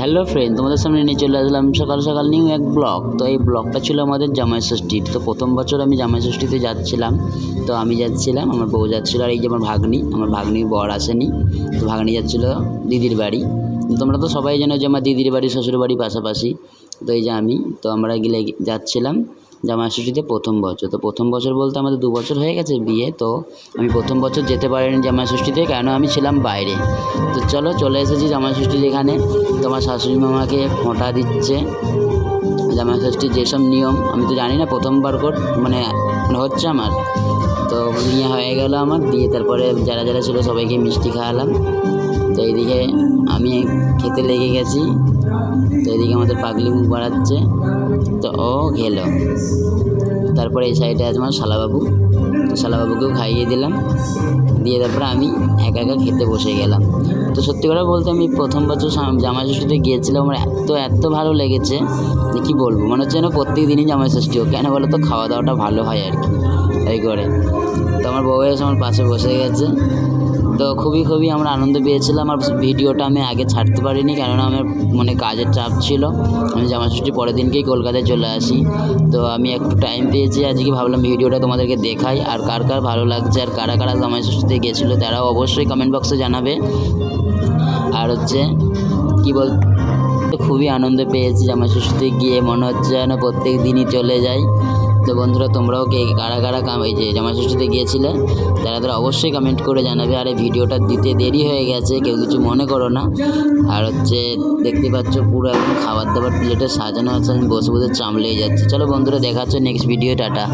Hello friend, তোমাদের সামনে নিয়ে চলে আসলাম সকাল সকাল নিউ এক ব্লগ। তো এই ব্লগটা ছিল আমাদের জামাই ষষ্ঠীর। তো প্রথম বছর আমি জামাই ষষ্ঠীতে যাচ্ছিলাম। তো আমি যাচ্ছিলাম, আমার বউ যাচ্ছিলো, আর এই যে আমার ভাগ্নির বর আসেনি। তো ভাগ্নি যাচ্ছিলো দিদির বাড়ি। তোমরা তো সবাই জানো যে আমার দিদির বাড়ি শ্বশুর বাড়ি পাশাপাশি। তো এই যে আমরা গেলে যাচ্ছিলাম জামাই ষষ্ঠীতে প্রথম বছর। তো প্রথম বছর বলতে আমাদের 2 বছর হয়ে গেছে বিয়ে। তো আমি প্রথম বছর যেতে পারিনি জামাই ষষ্ঠীতে, কেন আমি ছিলাম বাইরে। তো চলে এসেছি জামাই ষষ্ঠীর এখানে। তো আমার শাশুড়ি মামাকে ফোঁটা দিচ্ছে। জামাই ষষ্ঠীর যেসব নিয়ম আমি তো জানি না, প্রথমবার মানে হচ্ছে আমার। তো নিয়ে হয়ে গেল আমার দিয়ে, তারপরে যারা ছিল সবাইকে মিষ্টি খাওয়ালাম। তো এইদিকে আমি খেতে লেগে গেছি। তো এদিকে আমাদের পাগলি মুখ বাড়াচ্ছে, তো ও খেলো। তারপরে এই সাইডে আছে আমার শালাবাবু। তো শালাবাবুকেও খাইয়ে দিলাম, দিয়ে তারপরে আমি একা খেতে বসে গেলাম। তো সত্যি কথা বলতে আমি প্রথম বছর জামাই ষষ্ঠীতে গিয়েছিলাম, আমার এত ভালো লেগেছে যে কী বলবো। মনে হচ্ছে যেন প্রত্যেক দিনই জামাই ষষ্ঠী হোক, কেন বলো তো, খাওয়া দাওয়াটা ভালো হয় আর কি এই করে। তো আমার বউ এসে আমার পাশে বসে গেছে। তো খুবই আমরা আনন্দ পেয়েছিলাম। আর ভিডিওটা আমি আগে ছাড়তে পারিনি, কেননা আমার কাজের চাপ ছিল। আমি জামাই ষষ্ঠীর পরের দিনকেই কলকাতায় চলে আসি। তো আমি একটু টাইম পেয়েছি আজকে, ভাবলাম ভিডিওটা তোমাদেরকে দেখাই। আর কার ভালো লাগছে আর কারা জামাই ষষ্ঠীতে গিয়েছিলো তারাও অবশ্যই কমেন্ট বক্সে জানাবে। আর কী খুবই আনন্দ পেয়েছি জামাই ষষ্ঠীতে গিয়ে, মনে হচ্ছে যেন প্রত্যেক দিনই চলে যায়। তো বন্ধুরা, তোমরাও কারা এই যে জামাই ষষ্ঠীতে গিয়েছিলে তারা অবশ্যই কমেন্ট করে জানাবে। আর এই ভিডিওটা দিতে দেরি হয়ে গেছে, কেউ কিছু মনে করো না। আর দেখতে পাচ্ছ পুরো একদম খাবার দাবার প্লেটে সাজানো আছে, আমি বসে চামড়ে যাচ্ছি। চলো বন্ধুরা, দেখা হচ্ছে নেক্সট ভিডিও, টাটা।